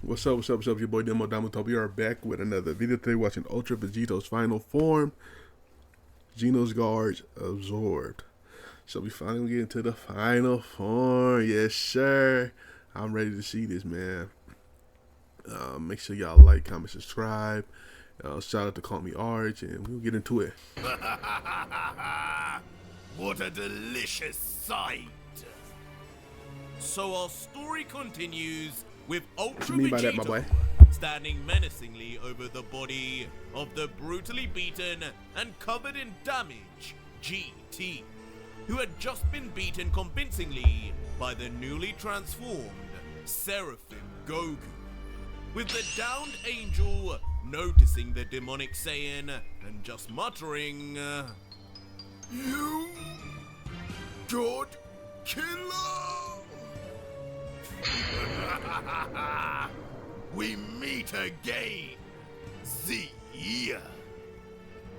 What's up, what's up, what's up? Your boy Domuto. We are back with another video today watching Ultra Vegito's final form. Zeno's guards absorbed. So we finally get into the final form. Yes, sir. I'm ready to see this, man. Make sure y'all like, comment, subscribe. Shout out to CallMeARJ, and we'll get into it. What a delicious sight! So our story continues with Ultra Vegito standing menacingly over the body of the brutally beaten and covered in damage GT, who had just been beaten convincingly by the newly transformed Seraphim Goku, with the downed angel noticing the demonic Saiyan and just muttering, "You God Killer!" We meet again, Z.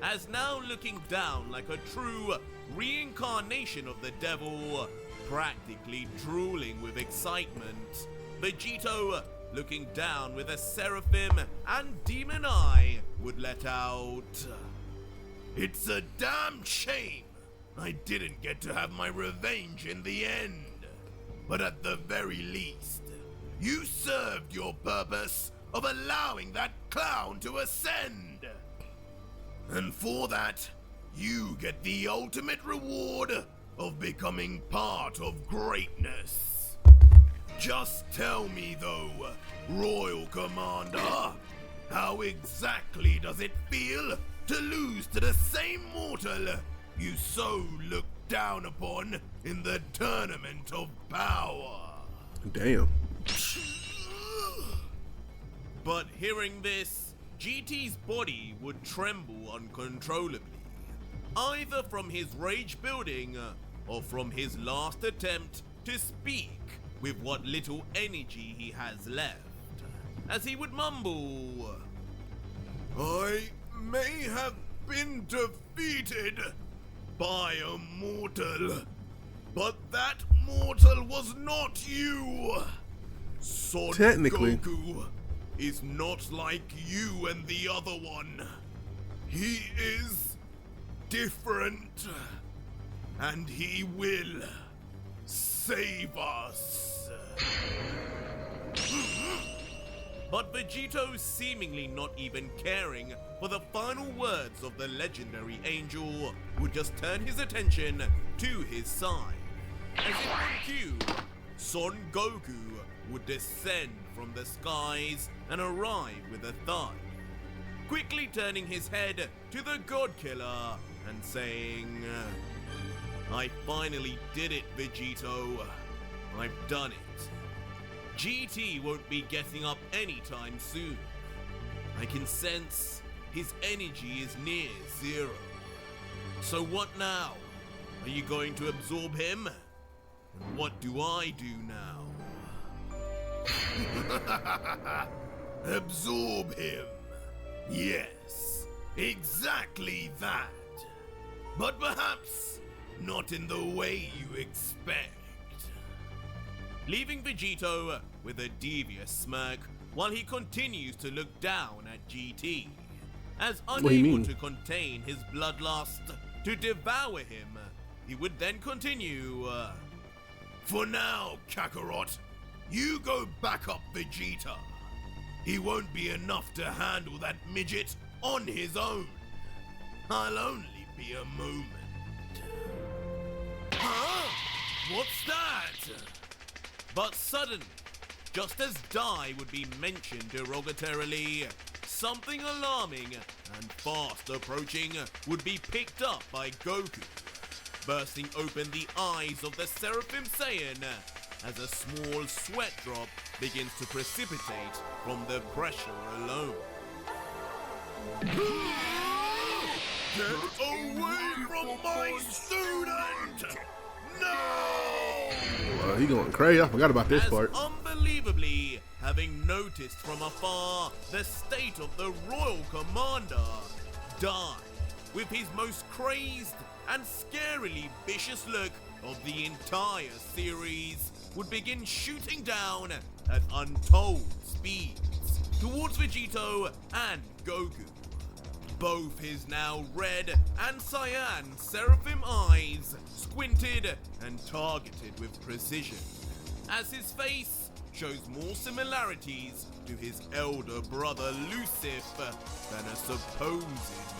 As now looking down like a true reincarnation of the devil, practically drooling with excitement, Vegito, looking down with a seraphim and demon eye, would let out, "It's a damn shame I didn't get to have my revenge in the end. But at the very least, you served your purpose of allowing that clown to ascend. And for that, you get the ultimate reward of becoming part of greatness. Just tell me though, Royal Commander, how exactly does it feel to lose to the same mortal you so look down upon in the tournament of power?" Damn. But hearing this, GT's body would tremble uncontrollably, either from his rage building or from his last attempt to speak with what little energy he has left, as he would mumble, "I may have been defeated by a mortal, but that mortal was not you. Son Technically. Goku is not like you and the other one. He is different, and he will save us." But Vegito, seemingly not even caring for the final words of the legendary angel, would just turn his attention to his side. As if on cue, Son Goku would descend from the skies and arrive with a thud, quickly turning his head to the God Killer and saying, "I finally did it, Vegito. I've done it. GT won't be getting up anytime soon. I can sense his energy is near zero. So what now? Are you going to absorb him? And what do I do now?" Absorb him. Yes, exactly that. But perhaps not in the way you expect. Leaving Vegito with a devious smirk while he continues to look down at GT, as unable to contain his bloodlust to devour him, he would then continue, "For now, Kakarot, you go back up Vegeta. He won't be enough to handle that midget on his own. I'll only be a moment." Huh? What's that? But suddenly, just as Dai would be mentioned derogatorily, something alarming and fast approaching would be picked up by Goku, bursting open the eyes of the Seraphim Saiyan as a small sweat drop begins to precipitate from the pressure alone. "Get away from my student! No!" He going crazy. I forgot about this part. Unbelievably, having noticed from afar the state of the Royal Commander, Dai, with his most crazed and scarily vicious look of the entire series, would begin shooting down at untold speeds towards Vegito and Goku. Both his now red and cyan seraphim eyes squinted and targeted with precision, as his face shows more similarities to his elder brother Lucifer than a supposed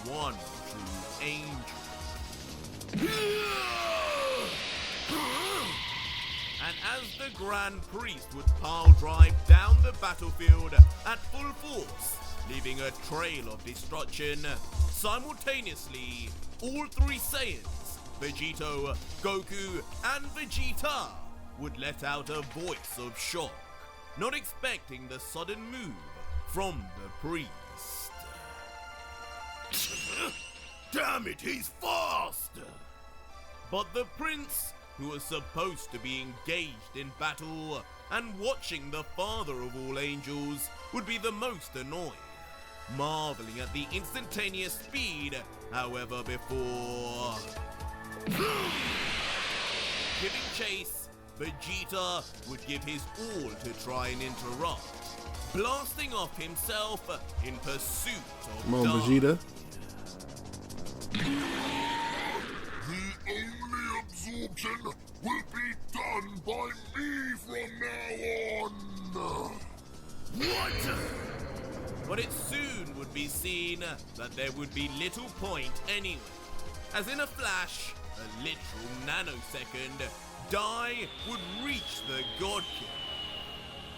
one true angel. And as the Grand Priest would pile drive down the battlefield at full force, leaving a trail of destruction, simultaneously, all three Saiyans, Vegito, Goku, and Vegeta, would let out a voice of shock, not expecting the sudden move from the priest. Damn it, he's fast! But the prince, who was supposed to be engaged in battle and watching the father of all angels, would be the most annoyed, marveling at the instantaneous speed, however, before giving chase, Vegeta would give his all to try and interrupt, blasting off himself in pursuit of Come on, Dark. Vegeta. The only absorption will be done by me from now on. What? But it soon would be seen that there would be little point anyway, as in a flash, a literal nanosecond, Dai would reach the God King,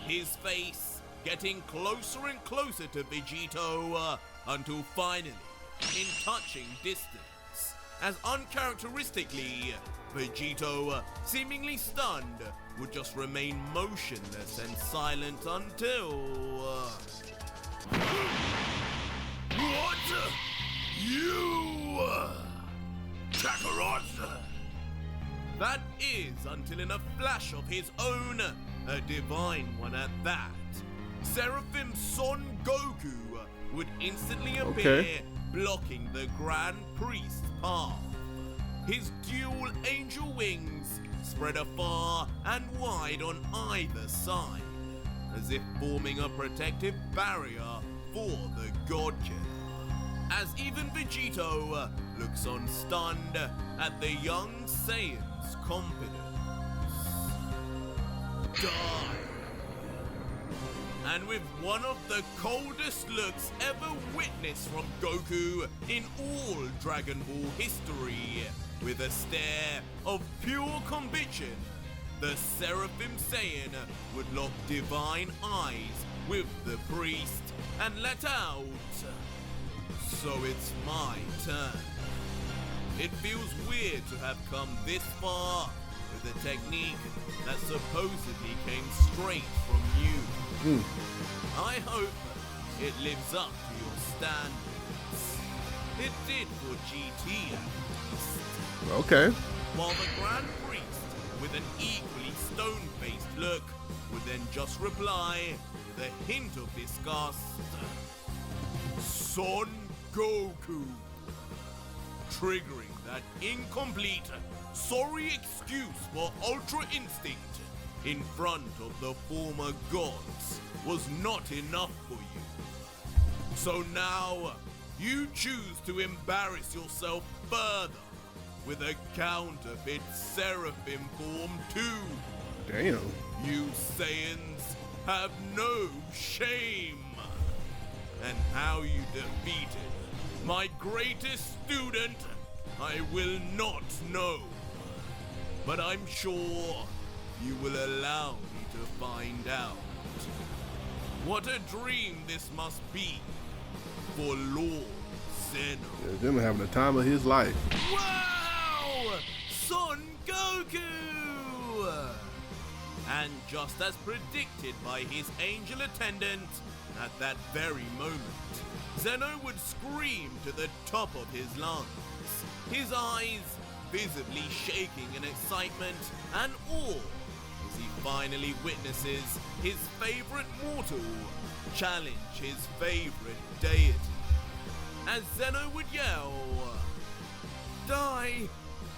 his face getting closer and closer to Vegito until finally, in touching distance, as uncharacteristically, Vegito, seemingly stunned, would just remain motionless and silent until... What? You... Kakarot? That is until in a flash of his own, a divine one at that, Seraphim Son Goku would instantly appear, blocking the Grand Priest's path. His dual angel wings spread afar and wide on either side, as if forming a protective barrier for the God Killer. As even Vegito looks on stunned at the young Saiyan's confidence. Die. And with one of the coldest looks ever witnessed from Goku in all Dragon Ball history, with a stare of pure conviction, the Seraphim Saiyan would lock divine eyes with the priest and let out, "So it's my turn." It feels weird to have come this far with a technique that supposedly came straight from you. I hope it lives up to your standards. It did for GT at least. Okay. While the Grand Priest, with an equally stone-faced look, would then just reply with a hint of disgust, "Son Goku," triggering that incomplete, sorry excuse for Ultra Instinct in front of the former gods was not enough for you. So now, you choose to embarrass yourself further with a counterfeit Seraphim form too. Damn. You Saiyans have no shame. And how you defeated my greatest student, I will not know. But I'm sure you will allow me to find out. What a dream this must be for Lord Zeno. Yeah, Zeno having the time of his life. Wow! Son Goku! And just as predicted by his angel attendant, at that very moment, Zeno would scream to the top of his lungs, his eyes visibly shaking in excitement and awe as he finally witnesses his favorite mortal challenge his favorite deity. As Zeno would yell, "Die!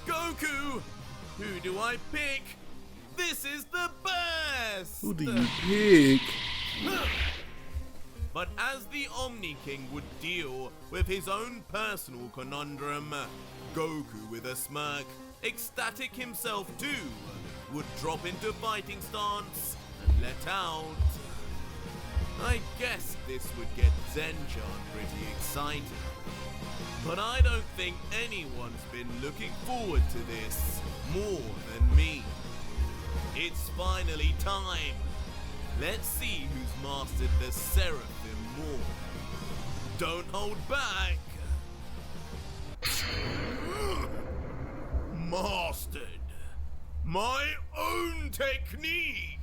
Goku! Who do I pick? This is the best!" Who do you pick? But as the Omni King would deal with his own personal conundrum, Goku, with a smirk, ecstatic himself too, would drop into fighting stance and let out. I guess this would get Zenchan pretty excited. But I don't think anyone's been looking forward to this more than me. It's finally time. Let's see who's mastered the Seraphim more. Don't hold back. Mastered my own technique.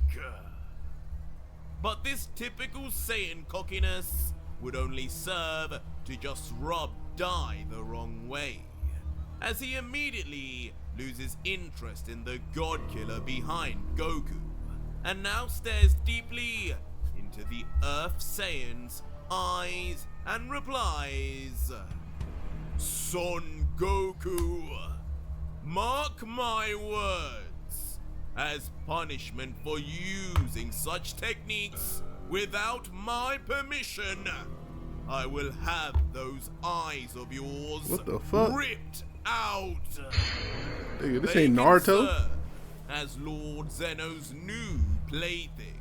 But this typical Saiyan cockiness would only serve to just rub Dai the wrong way, as he immediately loses interest in the God Killer behind Goku, and now stares deeply into the Earth Saiyan's eyes and replies, Son Goku, mark my words, as punishment for using such techniques without my permission, I will have those eyes of yours What the fuck? ripped out. Nigga, this They ain't can Naruto. serve as Lord Zeno's new plaything,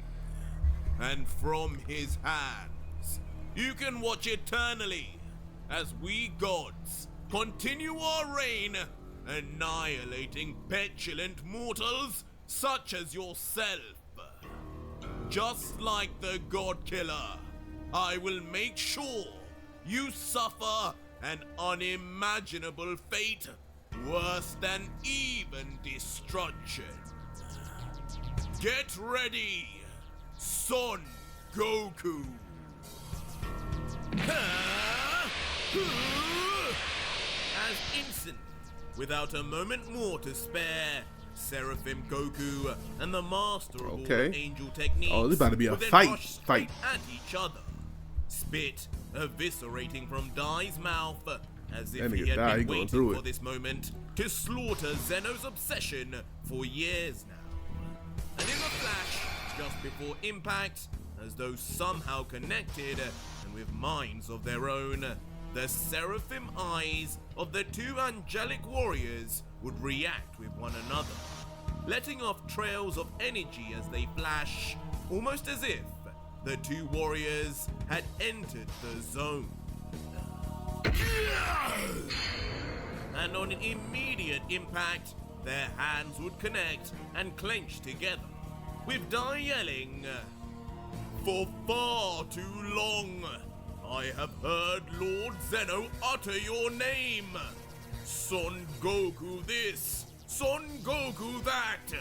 and from his hands you can watch eternally as we gods continue our reign, annihilating petulant mortals such as yourself. Just like the God Killer, I will make sure you suffer an unimaginable fate worse than even destruction. Get ready, Son Goku. As instantly, without a moment more to spare, Seraphim Goku and the master of all Okay. the angel techniques Oh, this about to be a would then fight. rush straight at each other. Spit eviscerating from Dai's mouth as if That he nigga had Dai been going waiting through for it. this moment to slaughter Zeno's obsession for years now. And in a flash, just before impact, as though somehow connected and with minds of their own, the seraphim eyes of the two angelic warriors would react with one another, letting off trails of energy as they flash, almost as if the two warriors had entered the zone. And on an immediate impact, their hands would connect and clench together, with Dai yelling, For far too long, I have heard Lord Zeno utter your name. Son Goku this, Son Goku that.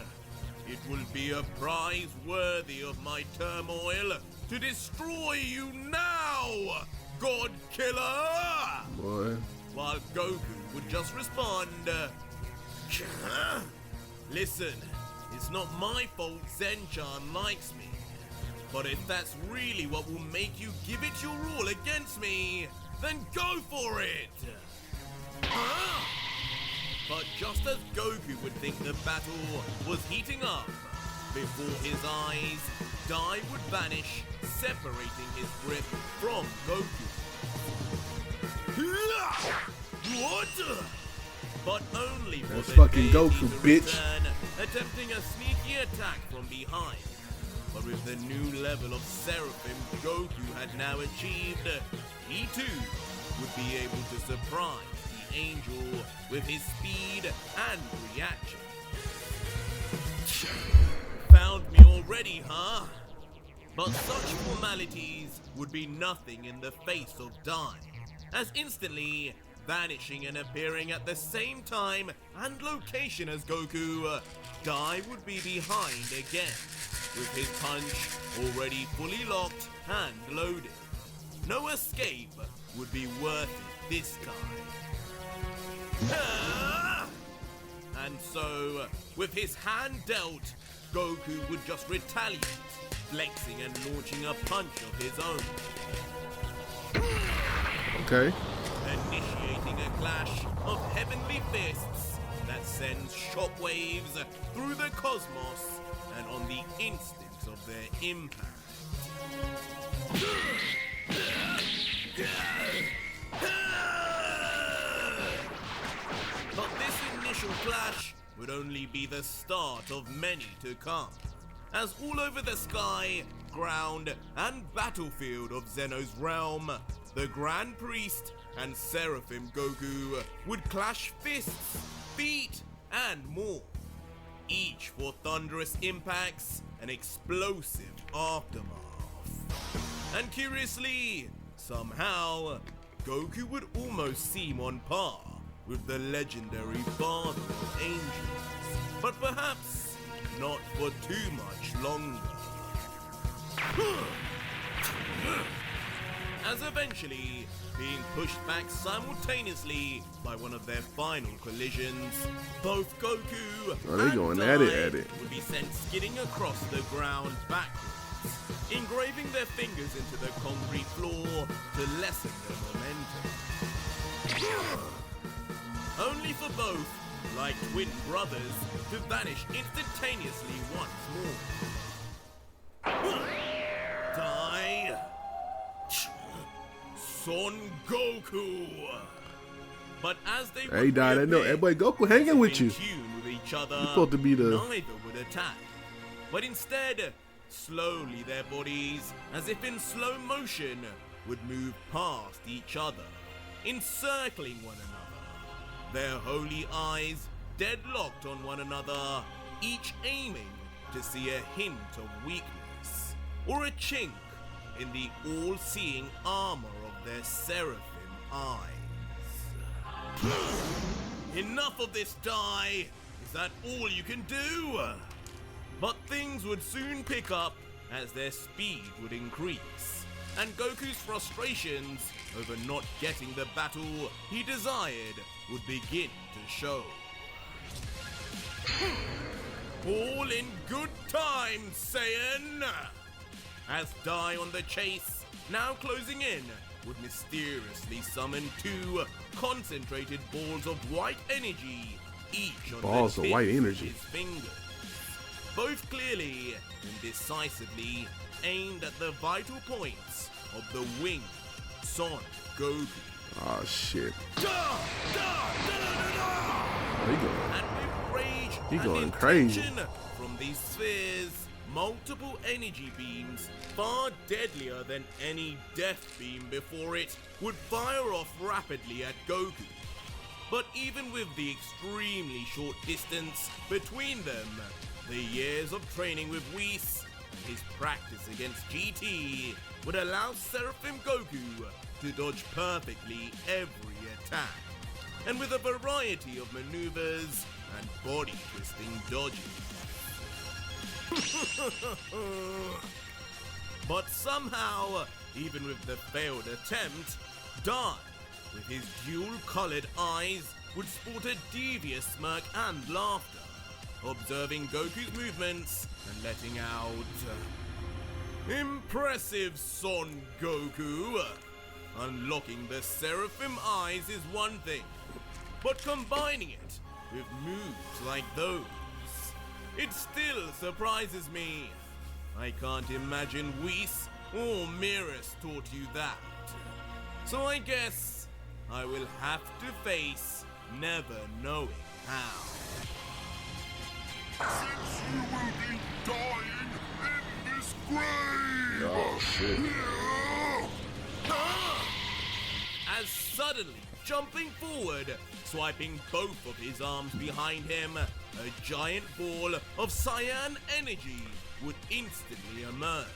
It will be a prize worthy of my turmoil to destroy you now, God Killer! Boy. While Goku would just respond, Listen, it's not my fault Zenchan likes me. But if that's really what will make you give it your all against me, then go for it! Huh? But just as Goku would think the battle was heating up, before his eyes, Dai would vanish, separating his grip from Goku. What? But only for That's the fucking deity Goku, to bitch. return, attempting a sneaky attack from behind. But with the new level of Seraphim Goku had now achieved, he too would be able to surprise the angel with his speed and reaction. Found me already, huh? But such formalities would be nothing in the face of Dai, as instantly vanishing and appearing at the same time and location as Goku, Dai would be behind again, with his punch already fully locked and loaded. No escape would be worth it this time. And so, with his hand dealt, Goku would just retaliate, flexing and launching a punch of his own. Okay. Initiating a clash of heavenly fists that sends shockwaves through the cosmos and on the instant of their impact. But this initial clash would only be the start of many to come, as all over the sky, ground, and battlefield of Zeno's realm, the Grand Priest and Seraphim Goku would clash fists, feet, and more, each for thunderous impacts and explosive aftermath. And curiously, somehow, Goku would almost seem on par with the legendary Father of Angels, but perhaps not for too much longer. As eventually being pushed back simultaneously by one of their final collisions, both Goku they and going Dai at it. would be sent skidding across the ground backwards, engraving their fingers into the concrete floor to lessen their momentum. Only for both, like twin brothers, to vanish instantaneously once more. Dai, Son Goku. But as they Hey, Dai, I know. Hey, boy, Goku hanging with you. in tune with each other, You're supposed to be the. neither would attack, but instead, slowly their bodies, as if in slow motion, would move past each other, encircling one another, their holy eyes deadlocked on one another, each aiming to see a hint of weakness or a chink in the all-seeing armor of their seraphim eyes. Enough of this, Dai! Is that all you can do? But things would soon pick up as their speed would increase, and Goku's frustrations over not getting the battle he desired would begin to show. All in good time, Saiyan! As Dai on the chase, now closing in, would mysteriously summon two concentrated balls of white energy, each on Balls the of tip white energy. his fingers. Both clearly and decisively aimed at the vital points of the winged Son Goku. Oh shit. Da, da, da, da, da. He going. And with rage He and going crazy. intention from these spheres, multiple energy beams, far deadlier than any death beam before it, would fire off rapidly at Goku. But even with the extremely short distance between them, the years of training with Whis and his practice against GT would allow Seraphim Goku to dodge perfectly every attack, and with a variety of maneuvers and body-twisting dodges. But somehow, even with the failed attempt, Dai, with his dual-colored eyes, would sport a devious smirk and laughter, observing Goku's movements and letting out, "Impressive, Son Goku! Unlocking the Seraphim eyes is one thing, but combining it with moves like those, it still surprises me. I can't imagine Whis or Miras taught you that. So I guess I will have to face never knowing how." Since you will be dying in this grave! Oh shit. As suddenly, jumping forward, swiping both of his arms behind him, a giant ball of cyan energy would instantly emerge,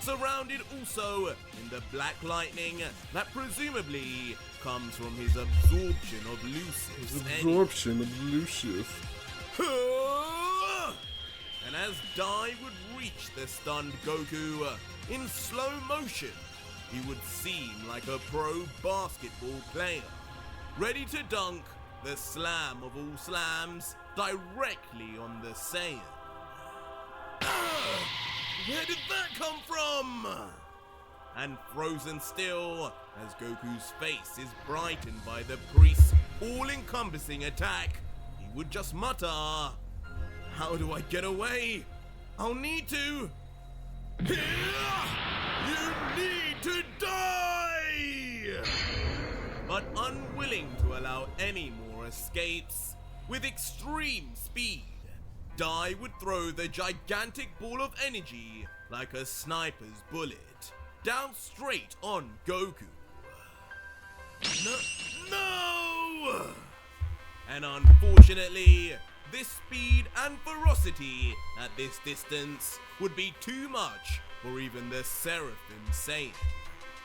surrounded also in the black lightning that presumably comes from his absorption of Lucius. Absorption of Lucius. And as Dai would reach the stunned Goku, in slow motion, he would seem like a pro basketball player, ready to dunk the slam of all slams directly on the Saiyan. Where did that come from? And frozen still, as Goku's face is brightened by the priest's all-encompassing attack, he would just mutter, "How do I get away? I'll need to... You need to die!" unwilling to allow any more escapes, with extreme speed, Dai would throw the gigantic ball of energy like a sniper's bullet down straight on Goku. No! And unfortunately, this speed and ferocity at this distance would be too much for even the Seraphim Saiyan.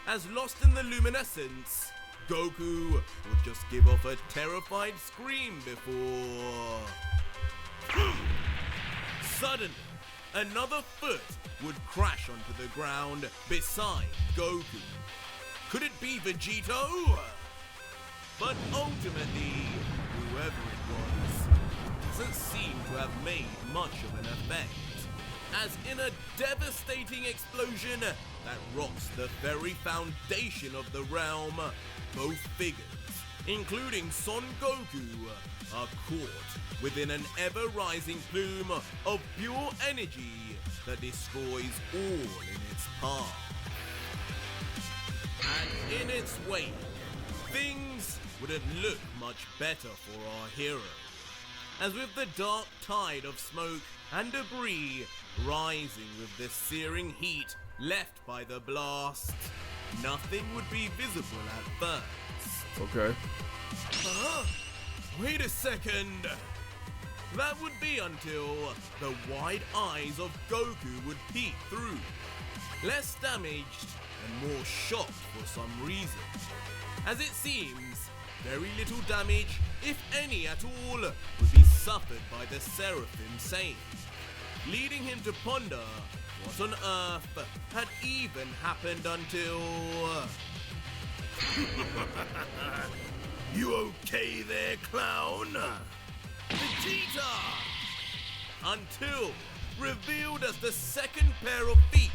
As lost in the luminescence, Goku would just give off a terrified scream before... Suddenly, another foot would crash onto the ground beside Goku. Could it be Vegito? But ultimately, whoever it was doesn't seem to have made much of an effect, as in a devastating explosion that rocks the very foundation of the realm, both figures, including Son Goku, are caught within an ever-rising plume of pure energy that destroys all in its path. And in its wake, things wouldn't look much better for our hero, as with the dark tide of smoke and debris rising with the searing heat left by the blast, nothing would be visible at first. Okay. Wait a second! That would be until the wide eyes of Goku would peek through, less damaged and more shocked for some reason, as it seems very little damage, if any at all, would be suffered by the Seraphim Saiyan, leading him to ponder what on earth had even happened until... You okay there, clown? Vegeta! Until revealed as the second pair of feet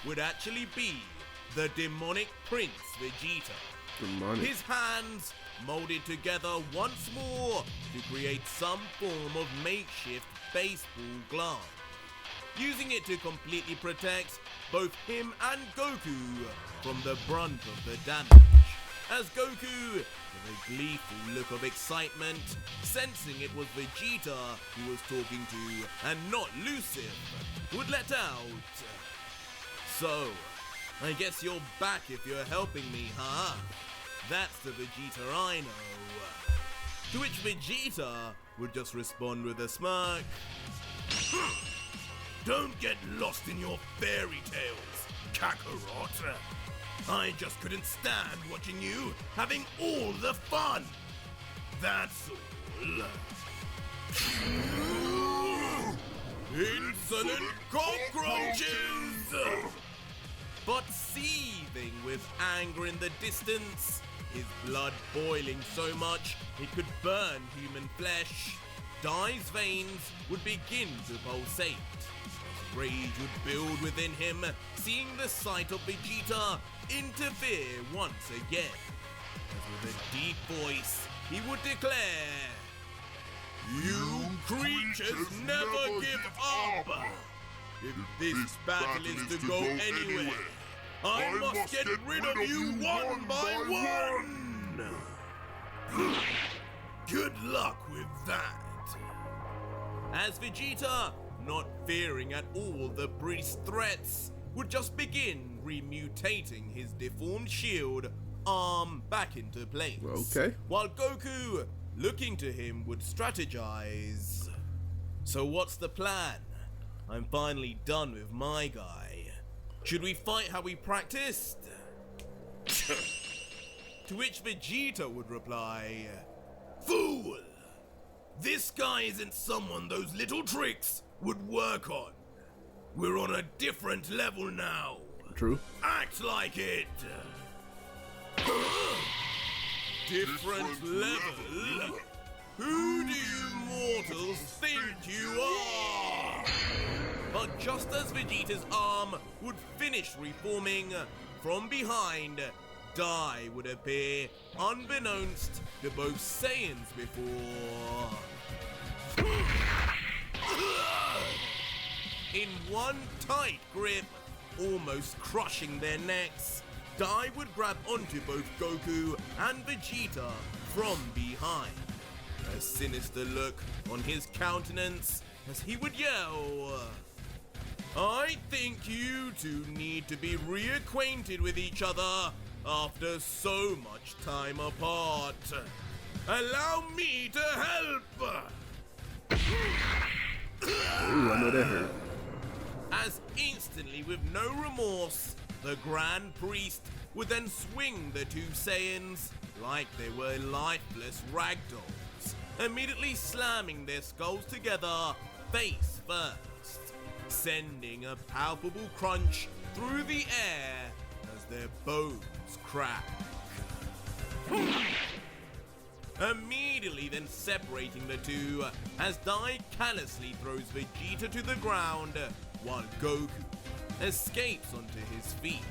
would actually be the demonic Prince Vegeta. Demonic. His hands molded together once more to create some form of makeshift baseball glove, using it to completely protect both him and Goku from the brunt of the damage. As Goku, with a gleeful look of excitement, sensing it was Vegeta he was talking to and not Lucif, would let out, "So, I guess you're back if you're helping me, huh? That's the Vegeta I know." To which Vegeta would just respond with a smirk. "Don't get lost in your fairy tales, Kakarot. I just couldn't stand watching you having all the fun. That's all." Insolent cockroaches! But seething with anger in the distance, his blood boiling so much it could burn human flesh, Dai's veins would begin to pulsate. Rage would build within him, seeing the sight of Vegeta interfere once again. As with a deep voice, he would declare, "You creatures never give up! If this battle is to go anywhere, I must get rid of you one by one! Good luck with that!" As Vegeta, not fearing at all the priest's threats, would just begin remutating his deformed shield arm back into place. Okay. While Goku, looking to him, would strategize. "So what's the plan? I'm finally done with my guy. Should we fight how we practiced?" To which Vegeta would reply, "Fool! This guy isn't someone those little tricks would work on. We're on a different level now. True. Act like it." Different level? Who do you mortals think you are? But just as Vegeta's arm would finish reforming, from behind, Dai would appear unbeknownst to both Saiyans before. In one tight grip, almost crushing their necks, Dai would grab onto both Goku and Vegeta from behind. A sinister look on his countenance as he would yell, "I think you two need to be reacquainted with each other after so much time apart. Allow me to help!" Ooh, I know that hurt. As instantly, with no remorse, the Grand Priest would then swing the two Saiyans like they were lifeless ragdolls, immediately slamming their skulls together face first, sending a palpable crunch through the air as their bones crack. Immediately then separating the two as Dai callously throws Vegeta to the ground while Goku escapes onto his feet.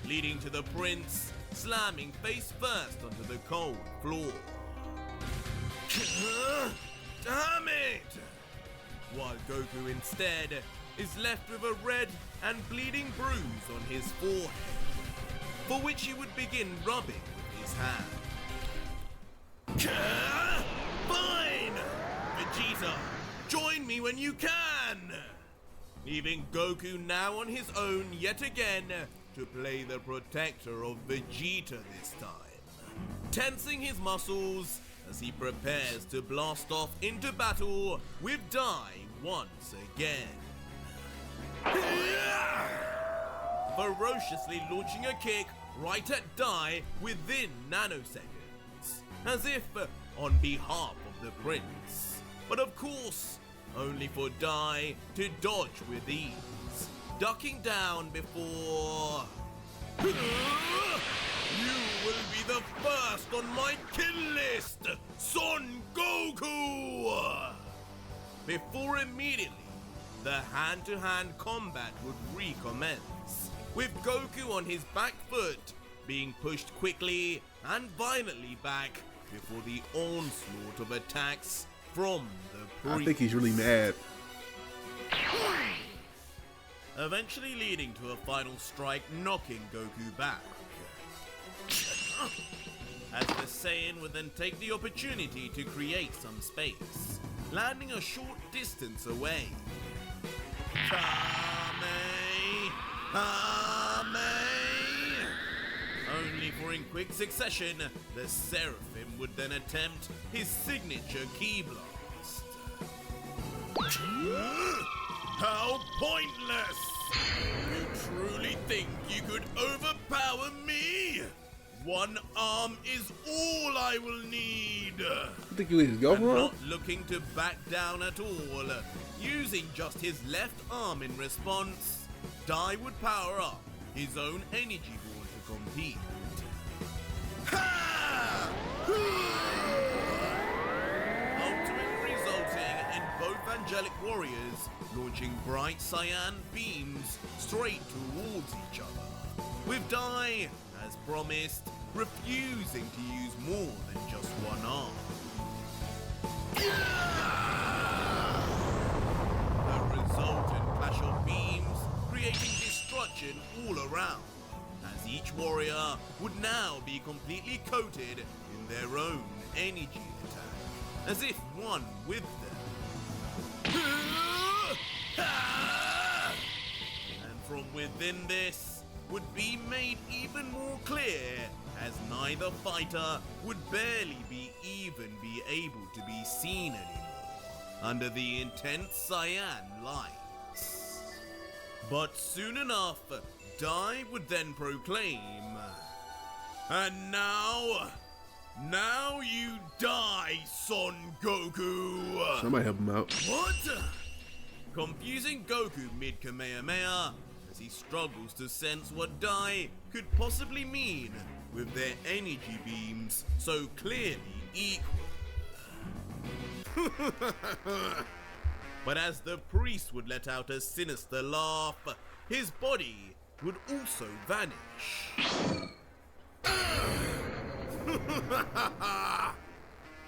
Leading to the prince slamming face first onto the cold floor. Damn it! While Goku instead is left with a red and bleeding bruise on his forehead, for which he would begin rubbing with his hand. Fine! Vegeta, join me when you can! Leaving Goku now on his own yet again to play the protector of Vegeta this time. Tensing his muscles as he prepares to blast off into battle with Dai once again. Ferociously launching a kick right at Dai within nanoseconds, as if on behalf of the prince. But of course, only for Dai to dodge with ease, ducking down before... You will be the first on my kill list, Son Goku! Before immediately, the hand-to-hand combat would recommence, with Goku on his back foot being pushed quickly and violently back before the onslaught of attacks from the priest. I think he's really mad. Eventually leading to a final strike knocking Goku back. As the Saiyan would then take the opportunity to create some space, landing a short distance away. Only for in quick succession, the Seraphim would then attempt his signature Ki Blast. How pointless! You truly think you could overpower me? One arm is all I will need. I think you need to go And for him. not looking to back down at all, using just his left arm in response, Dai would power up his own energy ball to compete. Ha! Ultimately resulting in both angelic warriors launching bright cyan beams straight towards each other, with Dai, as promised, refusing to use more than just one arm. The resultant clash of beams creating destruction all around, as each warrior would now be completely coated in their own energy attack, as if one with them. And from within this would be made even more clear, as neither fighter would barely be able to be seen anymore under the intense cyan lights. But soon enough, Dai would then proclaim, "And now you die, Son Goku!" Somebody help him out. What? Confusing Goku mid-Kamehameha as he struggles to sense what Dai could possibly mean with their energy beams so clearly equal. But as the priest would let out a sinister laugh, his body would also vanish.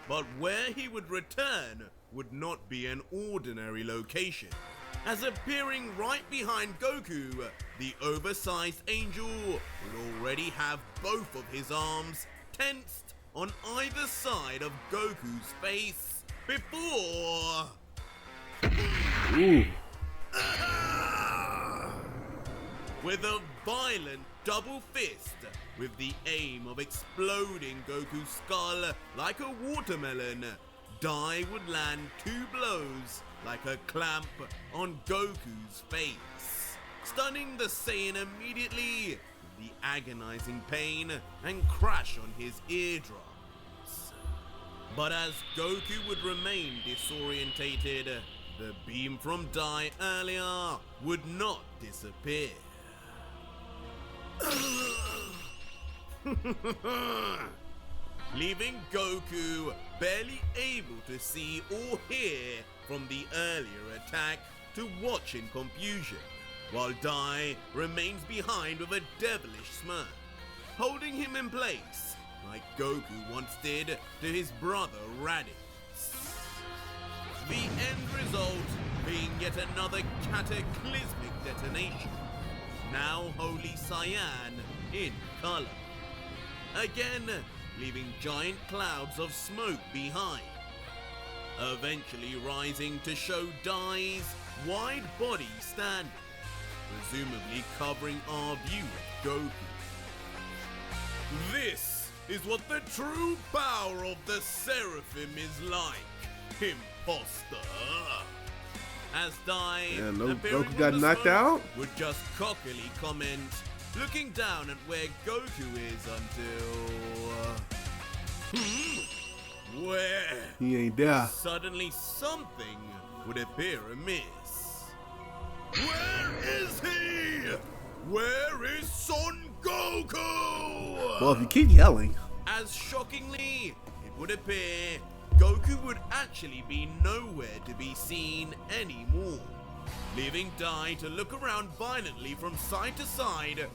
But where he would return would not be an ordinary location, as appearing right behind Goku, the oversized angel would already have both of his arms tensed on either side of Goku's face before... Ooh. With a violent double fist, with the aim of exploding Goku's skull like a watermelon, Dai would land 2 blows like a clamp on Goku's face, stunning the Saiyan immediately with the agonizing pain and crash on his eardrums. But as Goku would remain disorientated, the beam from Dai earlier would not disappear. Leaving Goku barely able to see or hear from the earlier attack to watch in confusion, while Dai remains behind with a devilish smirk, holding him in place like Goku once did to his brother Raditz. The end result being yet another cataclysmic detonation, now Holy Cyan in color, again leaving giant clouds of smoke behind, eventually rising to show Dai's wide body standing, presumably covering our view of Goku. This is what the true power of the Seraphim is like, imposter. As Dai, Yeah, no, appearing Goku from got the knocked smoke, out? would just cockily comment, looking down at where Goku is until... where He ain't there. suddenly something would appear amiss. Where is he? Where is Son Goku? Well, if you keep yelling. As shockingly, it would appear Goku would actually be nowhere to be seen anymore, leaving Dai to look around violently from side to side,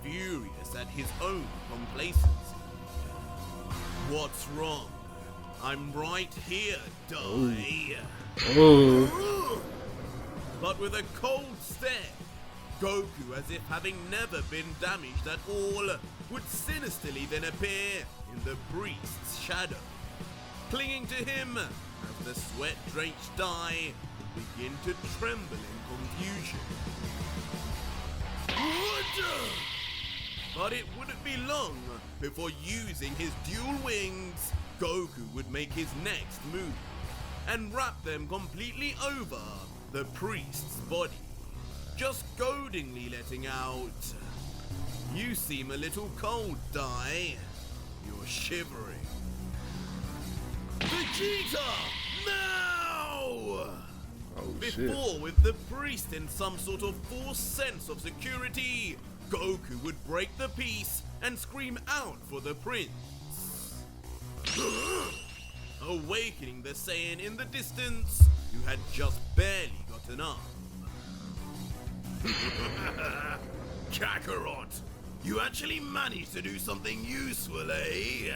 furious at his own complacency. What's wrong? I'm right here, Dai. Oh. But with a cold stare, Goku, as if having never been damaged at all, would sinisterly then appear in the priest's shadow, clinging to him as the sweat-drenched Dai would begin to tremble in confusion. But it wouldn't be long before, using his dual wings, Goku would make his next move and wrap them completely over the priest's body, just goadingly letting out, "You seem a little cold, Dai. You're shivering." Vegeta! Now! Oh, Before, shit. with the priest in some sort of forced sense of security, Goku would break the peace and scream out for the prince, awakening the Saiyan in the distance who had just barely gotten up. Kakarot, you actually managed to do something useful, eh?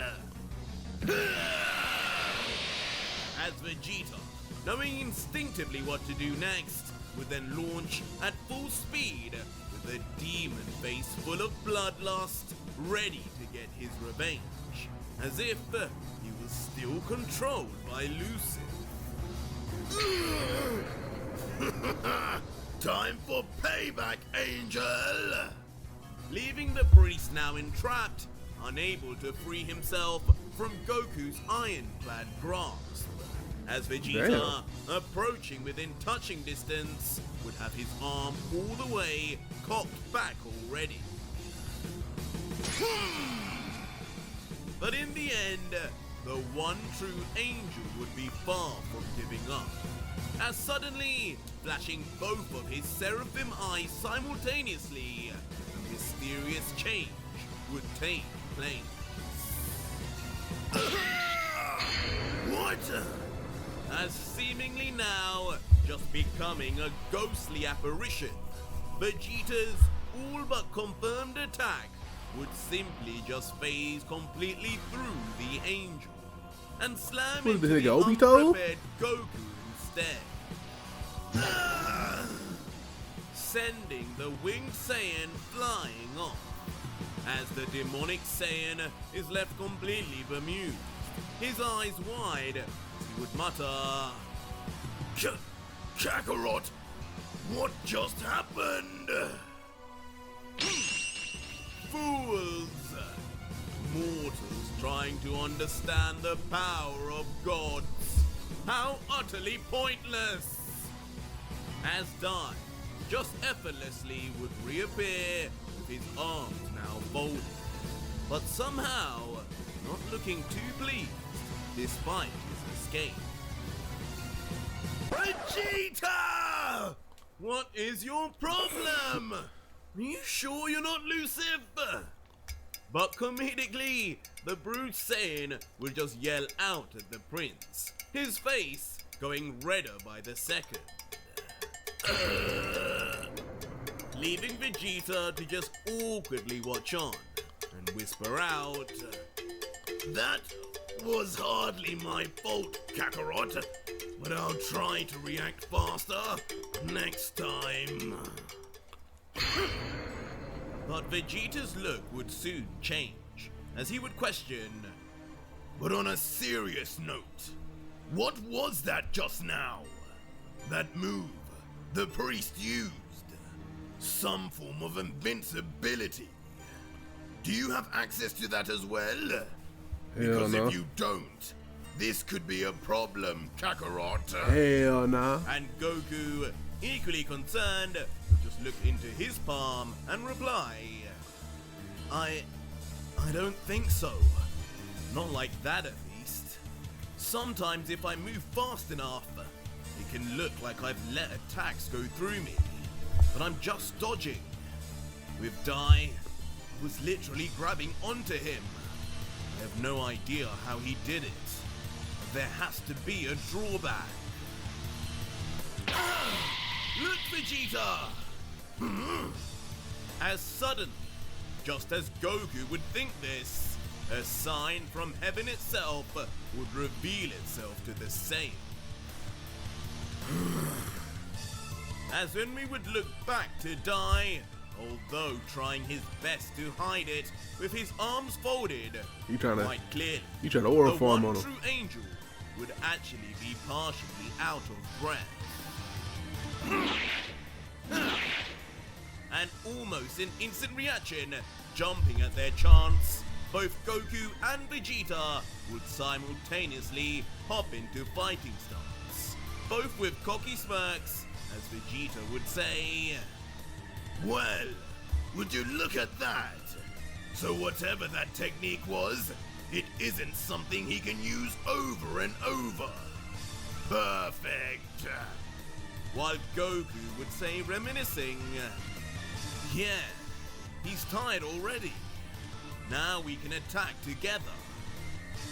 As Vegeta, knowing instinctively what to do next, would then launch at full speed with a demon face full of bloodlust, ready to get his revenge, as if he was still controlled by Lucid. Time for payback, Angel! Leaving the priest now entrapped, unable to free himself from Goku's ironclad grasp, as Vegeta, approaching within touching distance, would have his arm all the way cocked back already. But in the end, the one true Angel would be far from giving up, as suddenly, flashing both of his Seraphim eyes simultaneously, a mysterious change would take place. What? As seemingly now just becoming a ghostly apparition, Vegeta's all but confirmed attack would simply just phase completely through the Angel and slam What into the the heck, Obito? unprepared Goku instead. sending the winged Saiyan flying off. As the demonic Saiyan is left completely bemused, his eyes wide, he would mutter, Kakarot, what just happened? Fools! Mortals trying to understand the power of gods. How utterly pointless! As Dai just effortlessly would reappear with his arms now folded, but somehow not looking too pleased despite his escape. Vegeta! What is your problem? Are you sure you're not elusive? But comedically, the Bruce Saiyan would just yell out at the prince, his face going redder by the second. Leaving Vegeta to just awkwardly watch on and whisper out, That was hardly my fault, Kakarot, but I'll try to react faster next time. But Vegeta's look would soon change, as he would question, But on a serious note, what was that just now? That move the priest used? Some form of invincibility. Do you have access to that as well? Because no. if you don't, this could be a problem, Kakarot. Hell nah. and Goku, equally concerned, would just look into his palm and reply, I don't think so. Not like that, at least. Sometimes if I move fast enough, it can look like I've let attacks go through me, but I'm just dodging. With Dai, I was literally grabbing onto him. I have no idea how he did it. There has to be a drawback. Look, Vegeta! As suddenly, just as Goku would think this, a sign from heaven itself would reveal itself to the Saiyan. As when we would look back to Dai, although trying his best to hide it with his arms folded, You trying quite clearly, to aura the farm one on him. true angel would actually be partially out of breath. And almost in instant reaction, jumping at their chance, both Goku and Vegeta would simultaneously hop into fighting stance, both with cocky smirks, as Vegeta would say, Well, would you look at that? So whatever that technique was, it isn't something he can use over and over. Perfect. while Goku would say, reminiscing, yeah, he's tired already. Now we can attack together.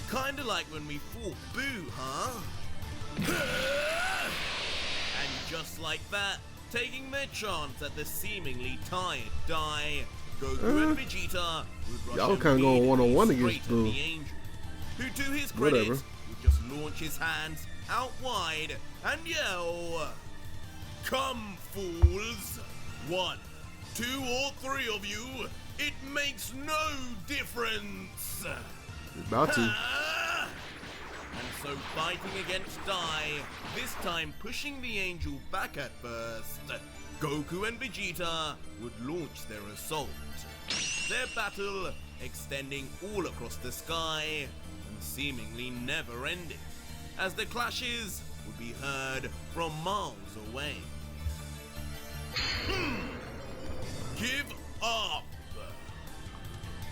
Kinda like when we fought Boo, huh? And just like that, taking their chance at the seemingly tired Dai, Goku and Vegeta would rush Y'all kinda going one-on-one immediately against straight at Boo. the Angel, who to his credit Whatever. would just launch his hands out wide and yell, "Come, fools! 1, 2, or 3 of you, it makes no difference!" About to. And so fighting against Dai, this time pushing the Angel back at first, Goku and Vegeta would launch their assault. Their battle extending all across the sky and seemingly never ending, as the clashes would be heard from miles away. Give up!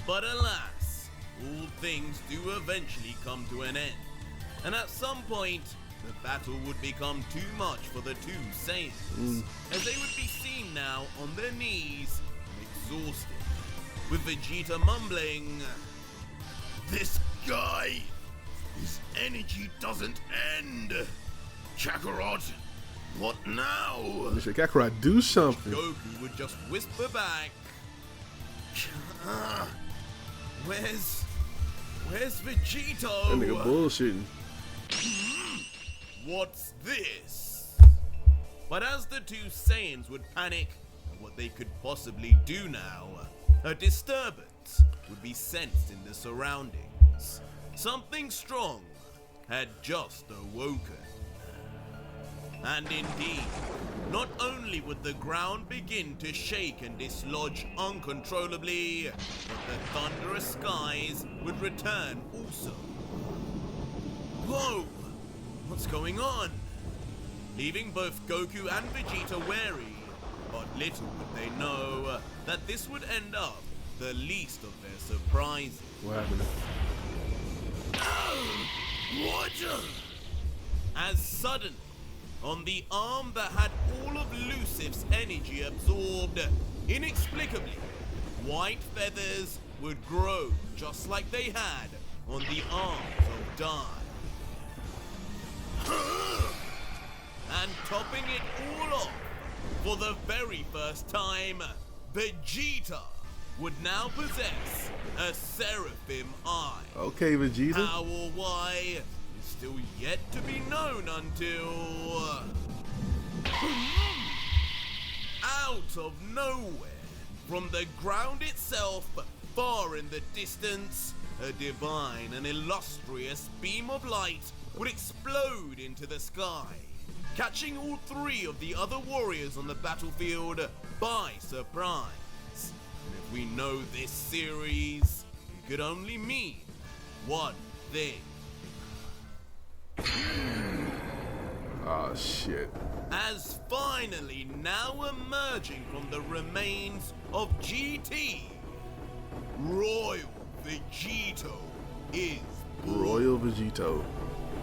But alas, all things do eventually come to an end, and at some point, the battle would become too much for the two Saiyans, as they would be seen now on their knees and exhausted, with Vegeta mumbling, This guy, his energy doesn't end. Kakarot, what now? Mr. Kakarot, do something. Goku would just whisper back, Where's Vegito? That nigga bullshitting. What's this? But as the two Saiyans would panic what they could possibly do now, a disturbance would be sensed in the surroundings. Something strong had just awoken. And indeed, not only would the ground begin to shake and dislodge uncontrollably, but the thunderous skies would return also. Whoa! What's going on? Leaving both Goku and Vegeta wary, but little would they know that this would end up the least of their surprises. What happened? What? As suddenly, on the arm that had all of Lucif's energy absorbed, inexplicably, white feathers would grow just like they had on the arms of Dai. And topping it all off, for the very first time, Vegeta would now possess a Seraphim Eye. Okay, Vegeta. How or why is still yet to be known until... Out of nowhere, from the ground itself, far in the distance, a divine and illustrious beam of light would explode into the sky, catching all three of the other warriors on the battlefield by surprise. And if we know this series, it could only mean one thing. Oh shit. As finally now emerging from the remains of GT, Royal Vegito is born. Royal Vegito.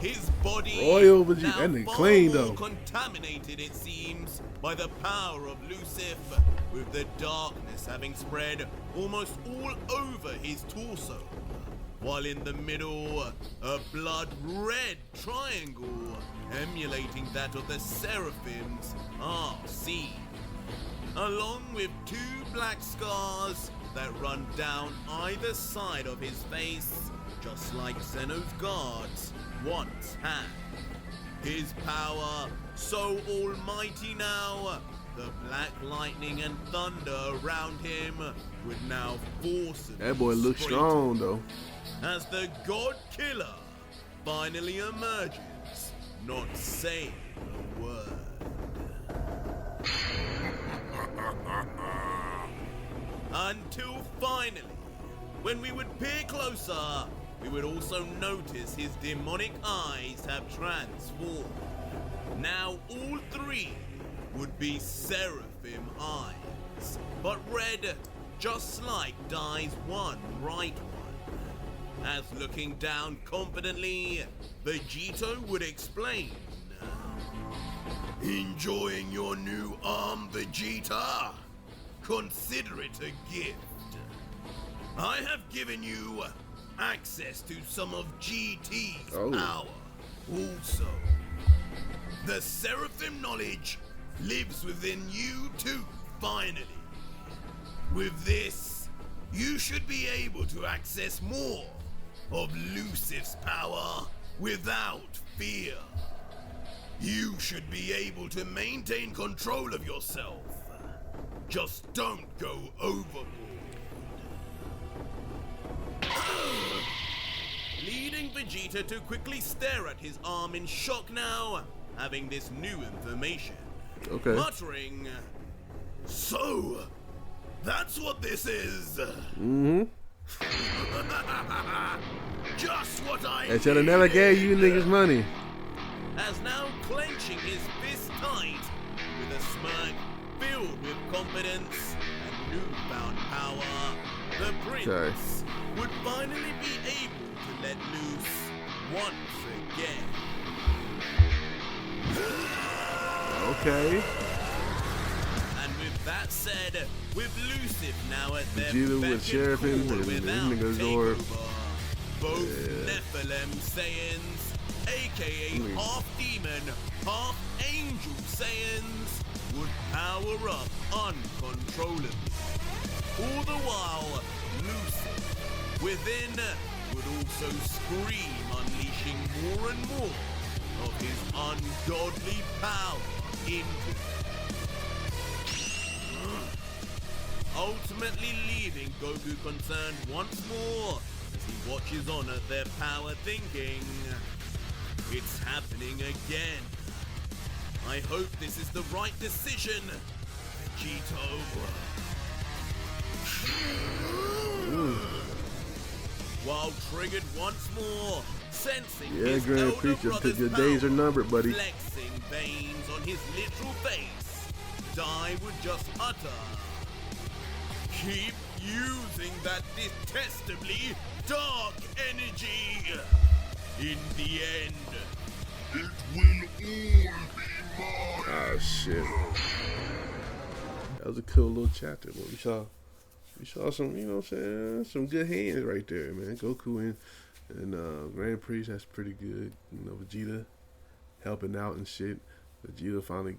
His body Royal Vegeta. now That nigga far clean, more though. contaminated, it seems, by the power of Lucif, with the darkness having spread almost all over his torso, while in the middle, a blood-red triangle emulating that of the Seraphims are seen, along with two black scars that run down either side of his face, just like Zeno's guards once had. His power so almighty now, the black lightning and thunder around him would now force him. That boy looks strong though. As the God Killer finally emerges, not saying a word. Until finally, when we would peer closer, we would also notice his demonic eyes have transformed. Now all three would be Seraphim eyes, but red, just like Dai's one right one. As looking down confidently, Vegito would explain. Enjoying your new arm, Vegeta? Consider it a gift. I have given you access to some of GT's power. Also, the Seraphim knowledge lives within you too, finally. With this, you should be able to access more of Lucif's power without fear. You should be able to maintain control of yourself. Just don't go overboard. Leading Vegeta to quickly stare at his arm in shock now, having this new information. Okay. Muttering, So, that's what this is. Mm-hmm. Just what I They should have never gave you niggas money. as now clenching his fist tight, with a smirk filled with confidence and newfound power, the prince would finally be able to let loose once again. Okay. And with that said, with Lucif now at their Vegeta with beck and Seraphim call and without them niggas are- takeover, both Nephilim Saiyans, aka half demon, half angel Saiyans, would power up uncontrollably. All the while, Lucif within would also scream, unleashing more and more of his ungodly power into them. ultimately leaving Goku concerned once more as he watches on at their power, thinking, it's happening again. I hope this is the right decision, Vegito. While triggered once more, sensing his Grand elder Preacher, brother's your days are power, numbered, buddy. flexing veins on his literal face, Dai would just utter, keep using that detestably dark energy. In the end, It will all be mine. Oh shit. That was a cool little chapter, but we saw some, you know what I'm saying, some good hands right there, man. Goku and Grand Priest, that's pretty good. You know, Vegeta helping out and shit. Vegeta finally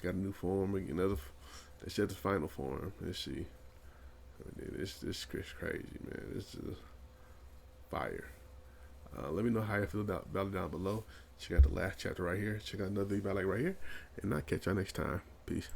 got a new form, they said the final form. Let's see. This is crazy, man. This is fire. Let me know how you feel about it down below. Check out the last chapter right here. Check out another video right here. And I'll catch y'all next time. Peace.